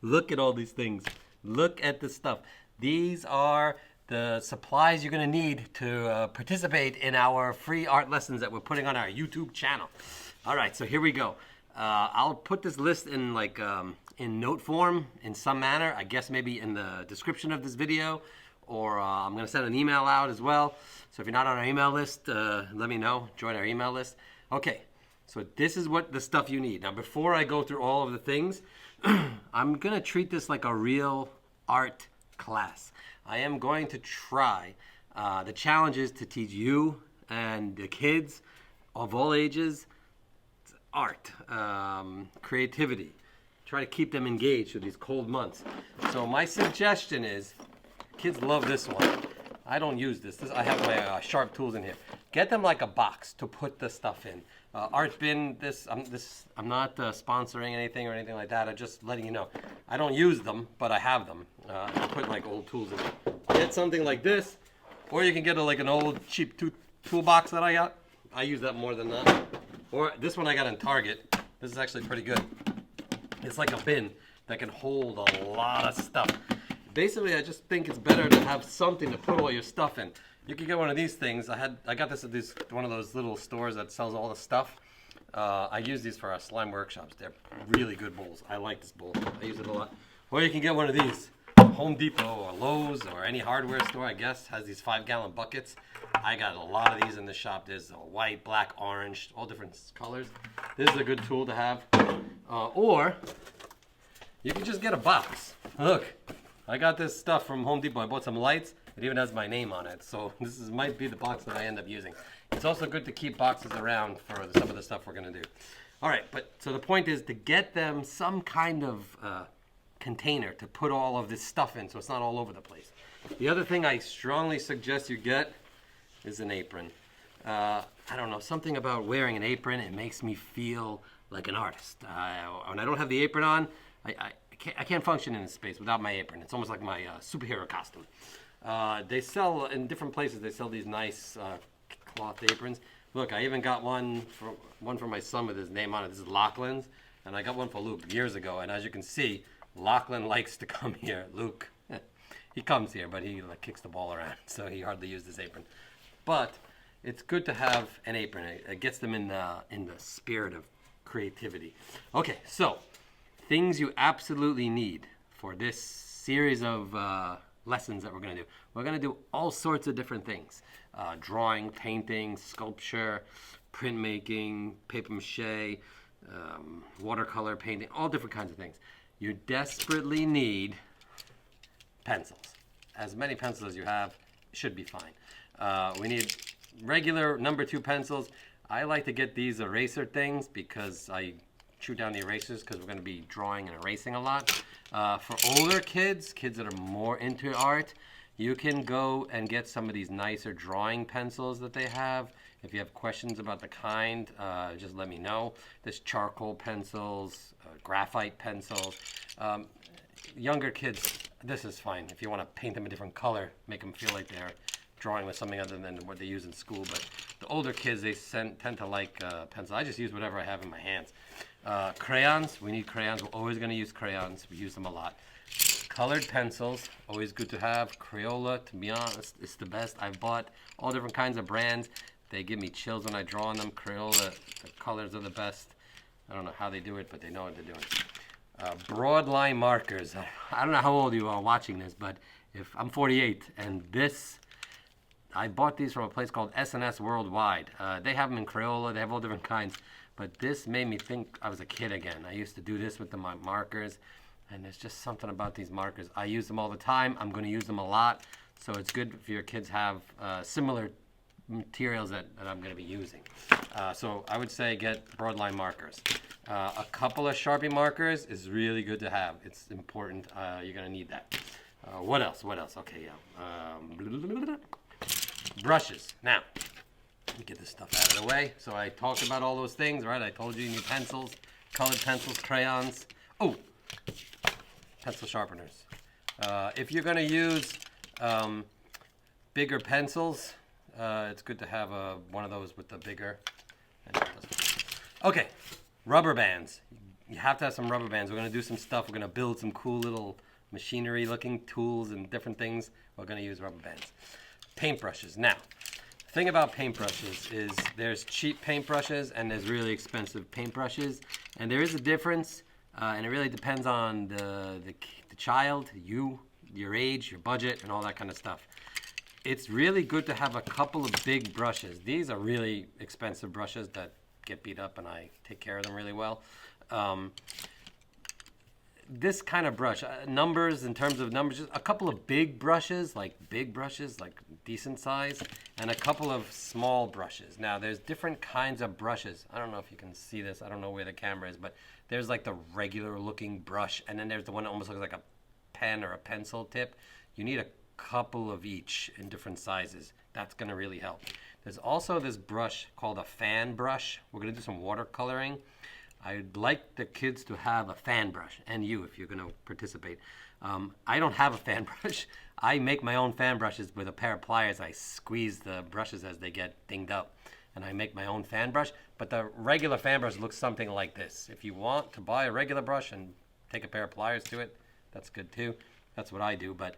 Look at all these things. Look at this stuff. These are the supplies you're going to need to participate in our free art lessons that we're putting on our YouTube channel. All right, so here we go. I'll put this list in in note form in some manner. I guess maybe in the description of this video, or I'm going to send an email out as well. So if you're not on our email list, let me know. Join our email list. Okay, so this is what the stuff you need. Now, before I go through all of the things, I'm going to treat this like a real art class. I am going to try. The challenge is to teach you and the kids of all ages art, creativity. Try to keep them engaged through these cold months. So my suggestion is, kids love this one. I don't use this. I have my sharp tools in here. Get them like a box to put the stuff in. ArtBin, I'm not sponsoring anything or anything like that. I'm just letting you know. I don't use them, but I have them. I put like old tools in it. Get something like this, or you can get like an old cheap toolbox that I got. I use that more than that. Or this one I got in Target. This is actually pretty good. It's like a bin that can hold a lot of stuff. Basically, I just think it's better to have something to put all your stuff in. You can get one of these things. I got this at one of those little stores that sells all the stuff. I use these for our slime workshops. They're really good bowls. I like this bowl. I use it a lot. Or you can get one of these. Home Depot or Lowe's or any hardware store, I guess, has these 5-gallon buckets. I got a lot of these in the shop. There's white, black, orange, all different colors. This is a good tool to have. Or you can just get a box. Look, I got this stuff from Home Depot. I bought some lights. It even has my name on it. So this might be the box that I end up using. It's also good to keep boxes around for some of the stuff we're going to do. All right, so the point is to get them some kind of container to put all of this stuff in so it's not all over the place. The other thing I strongly suggest you get is an apron. I don't know, something about wearing an apron, it makes me feel like an artist. When I don't have the apron on, I can't function in this space without my apron. It's almost like my superhero costume. They sell, in different places, they sell these nice cloth aprons. Look, I even got one for my son with his name on it. This is Lachlan's, and I got one for Luke years ago, and as you can see, Lachlan likes to come here. Luke, he comes here, but he kicks the ball around, so he hardly uses his apron. But it's good to have an apron. It gets them in the spirit of creativity. Okay, so things you absolutely need for this series of lessons that we're going to do. We're going to do all sorts of different things. Drawing, painting, sculpture, printmaking, paper mache, watercolor painting, all different kinds of things. You desperately need pencils. As many pencils as you have should be fine. We need regular number 2 pencils. I like to get these eraser things because I chew down the erasers because we're going to be drawing and erasing a lot. For older kids that are more into art, you can go and get some of these nicer drawing pencils that they have. If you have questions about the kind, just let me know. There's charcoal pencils, graphite pencils. Younger kids, this is fine. If you want to paint them a different color, make them feel like they're drawing with something other than what they use in school. But the older kids, they tend to like pencils. I just use whatever I have in my hands. Crayons, we need crayons. We're always going to use crayons. We use them a lot. Colored pencils, always good to have. Crayola, to be honest, it's the best. I've bought all different kinds of brands. They give me chills when I draw on them. Crayola, the colors are the best. I don't know how they do it, but they know what they're doing. Broadline Markers. I don't know how old you are watching this, but if I'm 48, and I bought these from a place called S&S Worldwide. They have them in Crayola. They have all different kinds. But this made me think I was a kid again. I used to do this with my markers, and there's just something about these markers. I use them all the time. I'm going to use them a lot. So it's good if your kids have similar materials that I'm going to be using. So I would say get Broadline markers. A couple of Sharpie markers is really good to have. It's important. You're going to need that. What else? Okay, yeah. Brushes. Now, let me get this stuff out of the way. So I talked about all those things, right? I told you need pencils, colored pencils, crayons. Oh, pencil sharpeners. If you're going to use bigger pencils, it's good to have one of those with the bigger. Okay, rubber bands. you have to have some rubber bands. We're going to do some stuff. We're going to build some cool little machinery looking tools and different things. We're going to use rubber bands. Paintbrushes. Now, the thing about paintbrushes is there's cheap paintbrushes and there's really expensive paintbrushes. And there is a difference, and it really depends on the child, your age, your budget, and all that kind of stuff. It's really good to have a couple of big brushes. These are really expensive brushes that get beat up, and I take care of them really well. This kind of brush, numbers, in terms of numbers, just a couple of big brushes, like decent size, and a couple of small brushes. Now, there's different kinds of brushes. I don't know if you can see this. I don't know where the camera is, but there's like the regular looking brush, and then there's the one that almost looks like a pen or a pencil tip. You need a couple of each in different sizes. That's going to really help. There's also this brush called a fan brush. We're going to do some watercoloring. I'd like the kids to have a fan brush, and you, if you're going to participate. I don't have a fan brush. I make my own fan brushes with a pair of pliers. I squeeze the brushes as they get dinged up, and I make my own fan brush. But the regular fan brush looks something like this. If you want to buy a regular brush and take a pair of pliers to it, that's good too. That's what I do. But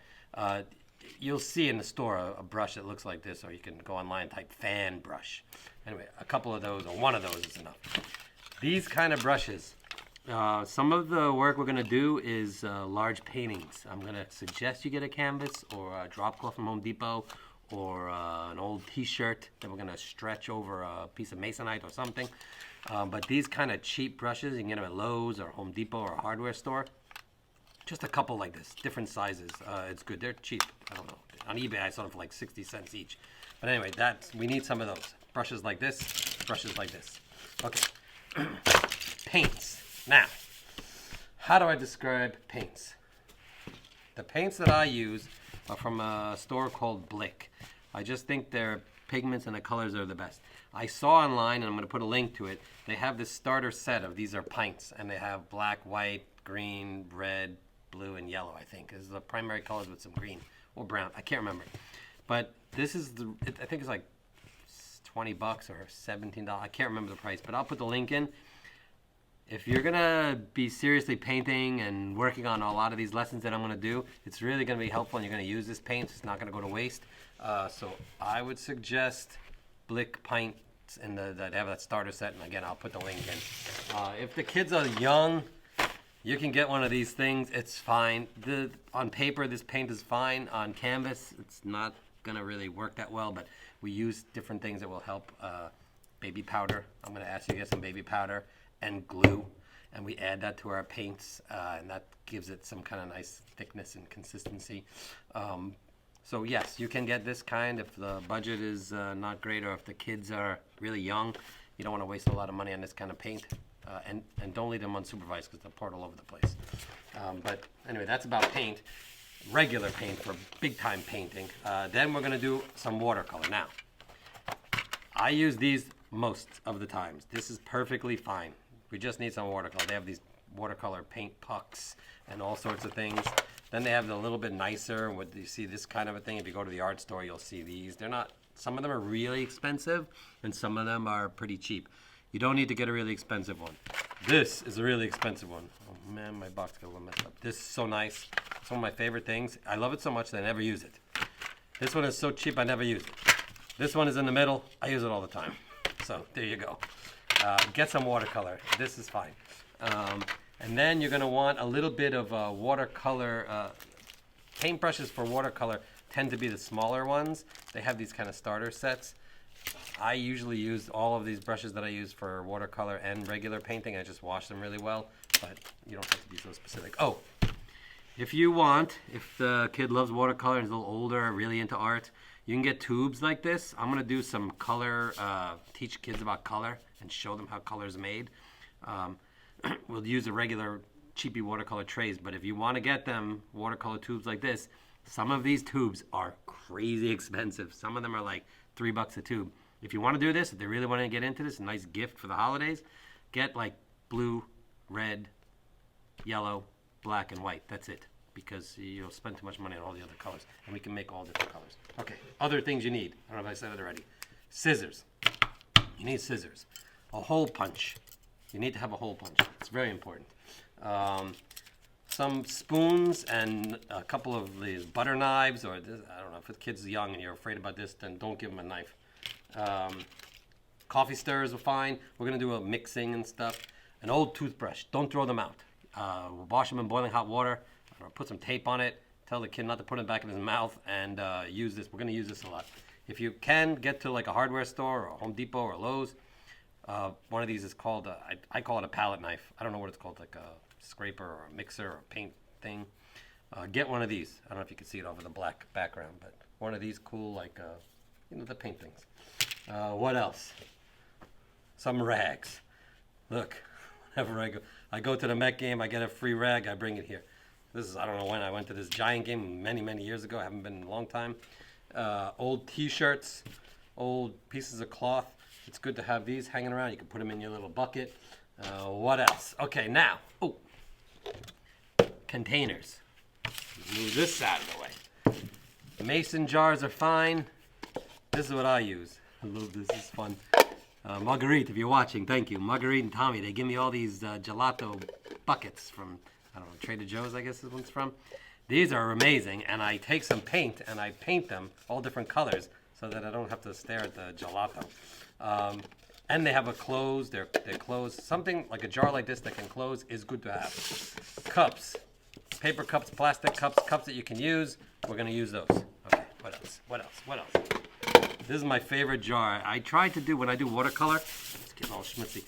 you'll see in the store a brush that looks like this, or you can go online and type fan brush. Anyway, a couple of those, or one of those is enough. These kind of brushes, some of the work we're going to do is large paintings. I'm going to suggest you get a canvas or a drop cloth from Home Depot, or an old t-shirt that we're going to stretch over a piece of masonite or something. But these kind of cheap brushes, you can get them at Lowe's or Home Depot or a hardware store. Just a couple like this, different sizes. It's good. They're cheap. I don't know. On eBay, I saw them for like 60 cents each. But anyway, we need some of those. Brushes like this, brushes like this. Okay. Paints. Now, how do I describe paints? The paints that I use are from a store called Blick. I just think their pigments and the colors are the best. I saw online, and I'm going to put a link to it, they have this starter set of, these are pints, and they have black, white, green, red, blue, and yellow, I think. This is the primary colors with some green or brown. I can't remember. But this is, I think it's like $20 or $17. I can't remember the price, but I'll put the link in. If you're going to be seriously painting and working on a lot of these lessons that I'm going to do, it's really going to be helpful, and you're going to use this paint. It's not going to go to waste. So I would suggest Blick Paints that have that starter set, and again, I'll put the link in. If the kids are young, you can get one of these things. It's fine. On paper, this paint is fine. On canvas, it's not going to really work that well, but we use different things that will help. Baby powder. I'm going to ask you to get some baby powder and glue, and we add that to our paints, and that gives it some kind of nice thickness and consistency. So yes, you can get this kind if the budget is not great, or if the kids are really young. You don't want to waste a lot of money on this kind of paint, and don't leave them unsupervised because they'll pour it all over the place. But anyway, that's about paint. Regular paint for big time painting. Then we're going to do some watercolor. Now, I use these most of the times. This is perfectly fine. We just need some watercolor. They have these watercolor paint pucks and all sorts of things. Then they have the little bit nicer, what you see this kind of a thing. If you go to the art store, you'll see these. They're not, some of them are really expensive and some of them are pretty cheap. You don't need to get a really expensive one. This is a really expensive one. Oh man, my box got a little messed up. This is so nice. It's one of my favorite things. I love it so much that I never use it. This one is so cheap I never use it. This one is in the middle. I use it all the time. So there you go. Get some watercolor. This is fine. And then you're going to want a little bit of watercolor. Paintbrushes for watercolor tend to be the smaller ones. They have these kind of starter sets. I usually use all of these brushes that I use for watercolor and regular painting. I just wash them really well, but you don't have to be so specific. Oh, if you want, if the kid loves watercolor and is a little older, really into art, you can get tubes like this. I'm going to do some color, teach kids about color and show them how color is made. We'll use the regular cheapy watercolor trays, but if you want to get them watercolor tubes like this, some of these tubes are crazy expensive. Some of them are like $3 a tube. If you want to do this, if they really want to get into this, a nice gift for the holidays, get like blue, red, yellow, black, and white. That's it, because you'll spend too much money on all the other colors, and we can make all different colors. Okay, other things you need. I don't know if I said it already. Scissors. You need scissors. A hole punch. You need to have a hole punch. It's very important. Some spoons and a couple of these butter knives, or this, I don't know, if the kid's young and you're afraid about this, then don't give him a knife. Coffee stirrers are fine. We're gonna do a mixing and stuff. An old toothbrush, don't throw them out. Wash them in boiling hot water, or put some tape on it, tell the kid not to put it back in his mouth, and use this. We're gonna use this a lot. If you can get to like a hardware store or a Home Depot or Lowe's, one of these is called, I call it a pallet knife. I don't know what it's called, like a scraper or a mixer or a paint thing. Get one of these. I don't know if you can see it over the black background, but one of these cool, like, you know, the paint things. What else? Some rags. Look, whenever I go to the Met game, I get a free rag, I bring it here. This is, I don't know when I went to this Giant game many, many years ago. I haven't been in a long time. Old t-shirts, old pieces of cloth. It's good to have these hanging around. You can put them in your little bucket. What else? Okay, now, containers. Move this out of the way. Mason jars are fine. This is what I use. I love this. This is fun. Marguerite, if you're watching, thank you. Marguerite and Tommy, they give me all these gelato buckets from, I don't know, Trader Joe's, I guess this one's from. These are amazing, and I take some paint and I paint them all different colors so that I don't have to stare at the gelato. And they have a close, they're closed. Something like a jar like this that can close is good to have. Cups, paper cups, plastic cups, cups that you can use. We're gonna use those. Okay, what else? What else? What else? This is my favorite jar. I try to do, when I do watercolor, it's getting all schmutzy.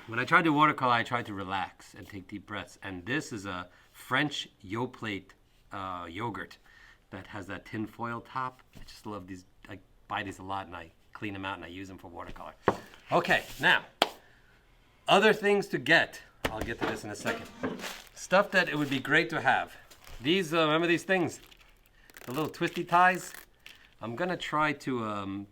When I try to do watercolor, I try to relax and take deep breaths. And this is a French Yoplait yogurt that has that tin foil top. I just love these. I buy these a lot and I clean them out and I use them for watercolor. Okay, now, other things to get. I'll get to this in a second. Stuff that it would be great to have. These, remember these things? The little twisty ties? I'm gonna try to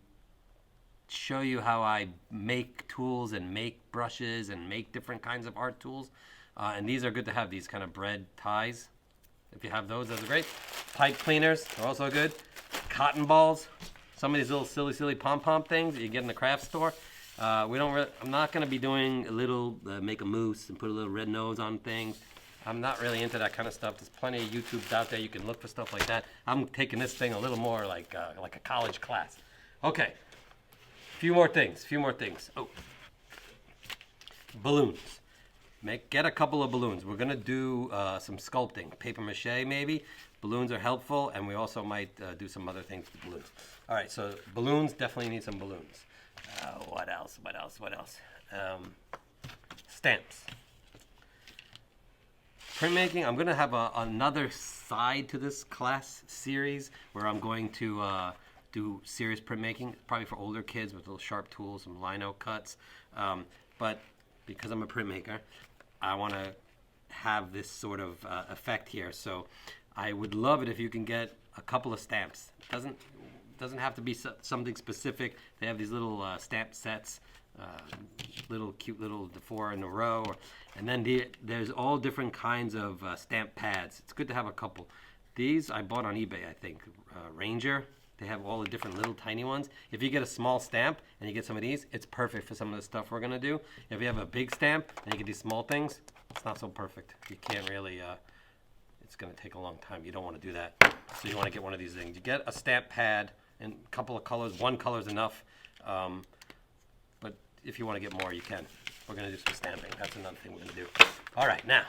show you how I make tools and make brushes and make different kinds of art tools. And these are good to have, these kind of bread ties. If you have those, those are great. Pipe cleaners are also good. Cotton balls. Some of these little silly pom-pom things that you get in the craft store. I'm not gonna be doing a little, make a mousse and put a little red nose on things. I'm not really into that kind of stuff. There's plenty of YouTubes out there. You can look for stuff like that. I'm taking this thing a little more like a college class. Okay, few more things. Oh, balloons. Get a couple of balloons. We're gonna do some sculpting, paper mache maybe. Balloons are helpful, and we also might do some other things with balloons. All right, so balloons, definitely need some balloons. What else? Stamps. Printmaking, I'm going to have another side to this class series where I'm going to do serious printmaking, probably for older kids with little sharp tools, some lino cuts. But because I'm a printmaker, I want to have this sort of effect here. So I would love it if you can get a couple of stamps. It doesn't have to be something specific. They have these little stamp sets, cute little 4 in a row, and then there's all different kinds of stamp pads. It's good to have a couple. These I bought on eBay, I think. Ranger. They have all the different little tiny ones. If you get a small stamp and you get some of these, it's perfect for some of the stuff we're gonna do. If you have a big stamp and you get these small things, it's not so perfect. You can't really. It's gonna take a long time. You don't want to do that. So you want to get one of these things. You get a stamp pad and a couple of colors. One color is enough. But if you want to get more, you can. We're going to do some stamping. That's another thing we're going to do. All right, now,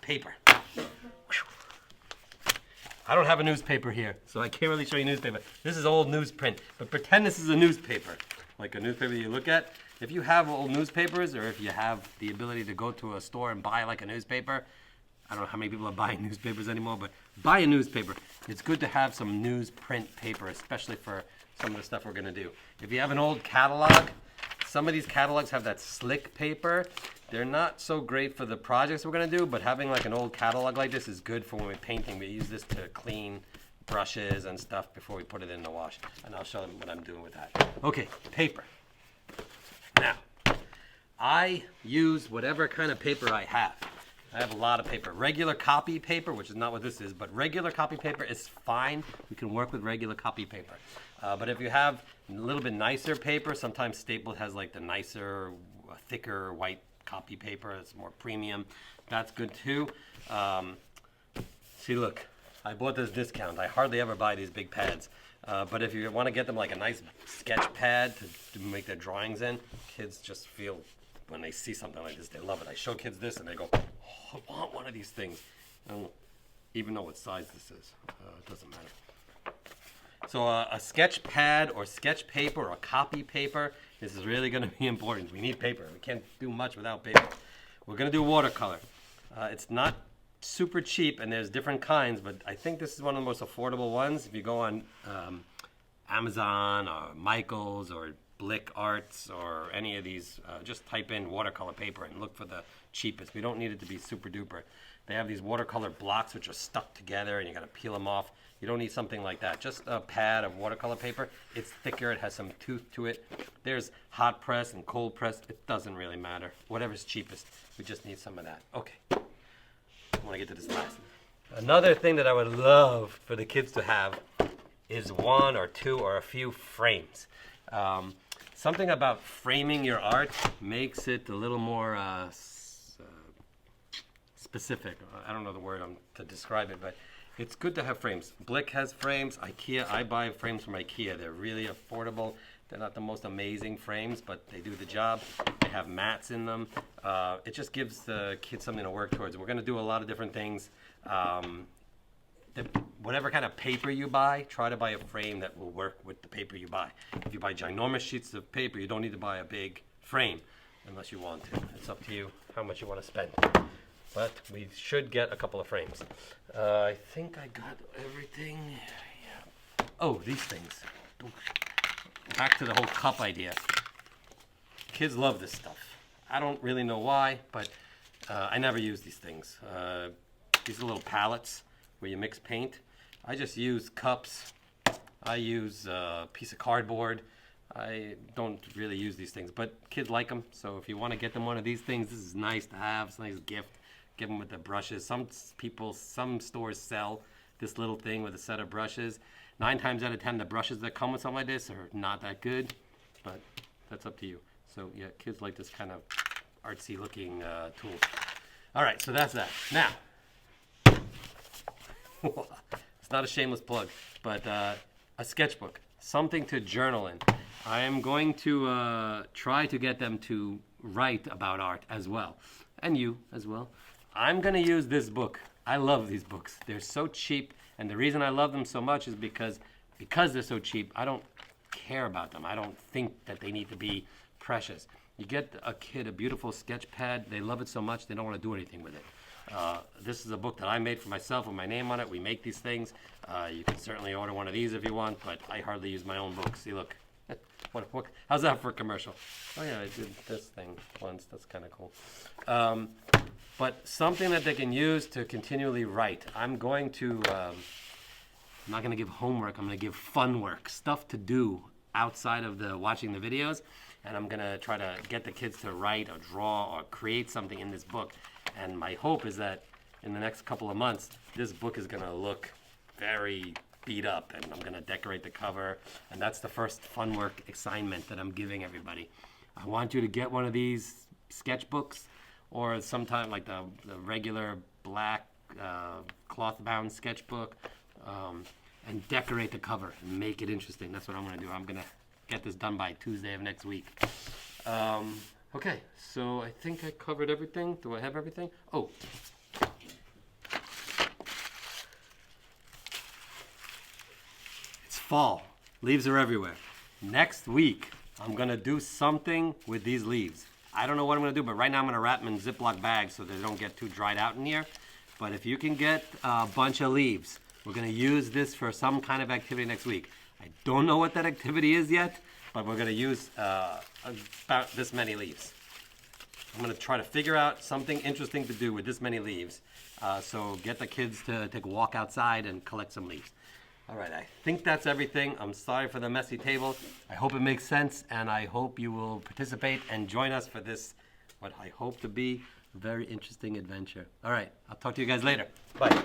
paper. I don't have a newspaper here, so I can't really show you newspaper. This is old newsprint, but pretend this is a newspaper, like a newspaper you look at. If you have old newspapers, or if you have the ability to go to a store and buy like a newspaper, I don't know how many people are buying newspapers anymore, but buy a newspaper. It's good to have some newsprint paper, especially for some of the stuff we're going to do. If you have an old catalog, some of these catalogs have that slick paper. They're not so great for the projects we're going to do, but having like an old catalog like this is good for when we're painting. We use this to clean brushes and stuff before we put it in the wash. And I'll show them what I'm doing with that. Okay, paper. Now, I use whatever kind of paper I have. I have a lot of paper. Regular copy paper, which is not what this is, but regular copy paper is fine. We can work with regular copy paper. But if you have a little bit nicer paper, sometimes Staples has like the nicer, thicker white copy paper. It's more premium. That's good too. See, look, I bought this discount. I hardly ever buy these big pads. But if you want to get them like a nice sketch pad to make their drawings in, kids just feel, when they see something like this, they love it. I show kids this and they go, oh, I want one of these things. I don't even know what size this is. It doesn't matter. So a sketch pad or sketch paper or copy paper, this is really going to be important. We need paper. We can't do much without paper. We're going to do watercolor. It's not super cheap, and there's different kinds, but I think this is one of the most affordable ones. If you go on Amazon or Michaels or Blick Arts or any of these, just type in watercolor paper and look for the cheapest. We don't need it to be super duper. They have these watercolor blocks which are stuck together and you gotta peel them off. You don't need something like that. Just a pad of watercolor paper. It's thicker, it has some tooth to it. There's hot press and cold press. It doesn't really matter. Whatever's cheapest. We just need some of that. Okay. I want to get to this last. Another thing that I would love for the kids to have is one or two or a few frames. Something about framing your art makes it a little more specific. I don't know the word to describe it, but it's good to have frames. Blick has frames. IKEA, I buy frames from IKEA. They're really affordable. They're not the most amazing frames, but they do the job. They have mats in them. It just gives the kids something to work towards. We're going to do a lot of different things. Whatever kind of paper you buy, try to buy a frame that will work with the paper you buy. If you buy ginormous sheets of paper, you don't need to buy a big frame unless you want to. It's up to you how much you want to spend. But we should get a couple of frames. I think I got everything. Yeah. Oh, these things. Back to the whole cup idea. Kids love this stuff. I don't really know why, but I never use these things. These are little pallets where you mix paint. I just use cups. I use a piece of cardboard. I don't really use these things, but kids like them. So if you want to get them one of these things, this is nice to have. It's a nice gift. Give them with the brushes. Some stores sell this little thing with a set of brushes. 9 times out of 10, the brushes that come with something like this are not that good, but that's up to you. So yeah, kids like this kind of artsy looking tool. All right, so that's that. Now, it's not a shameless plug, but a sketchbook, something to journal in. I am going to try to get them to write about art as well, and you as well. I'm going to use this book. I love these books. They're so cheap. And the reason I love them so much is because they're so cheap, I don't care about them. I don't think that they need to be precious. You get a kid a beautiful sketch pad, they love it so much they don't want to do anything with it. This is a book that I made for myself with my name on it. We make these things. You can certainly order one of these if you want, but I hardly use my own books. See, look. How's that for a commercial? Oh yeah, I did this thing once. That's kind of cool. But something that they can use to continually write. I'm going to, I'm not going to give homework. I'm going to give fun work, stuff to do outside of watching the videos. And I'm going to try to get the kids to write or draw or create something in this book. And my hope is that in the next couple of months, this book is going to look very beat up, and I'm going to decorate the cover. And that's the first fun work assignment that I'm giving everybody. I want you to get one of these sketchbooks, or sometime like the regular black cloth-bound sketchbook, and decorate the cover and make it interesting. That's what I'm going to do. I'm going to get this done by Tuesday of next week. Okay, so I think I covered everything. Do I have everything? Oh. It's fall. Leaves are everywhere. Next week, I'm going to do something with these leaves. I don't know what I'm going to do, but right now I'm going to wrap them in Ziploc bags so they don't get too dried out in here. But if you can get a bunch of leaves, we're going to use this for some kind of activity next week. I don't know what that activity is yet, but we're going to use about this many leaves. I'm going to try to figure out something interesting to do with this many leaves. So get the kids to take a walk outside and collect some leaves. All right, I think that's everything. I'm sorry for the messy table. I hope it makes sense, and I hope you will participate and join us for this, what I hope to be a very interesting adventure. All right, I'll talk to you guys later. Bye.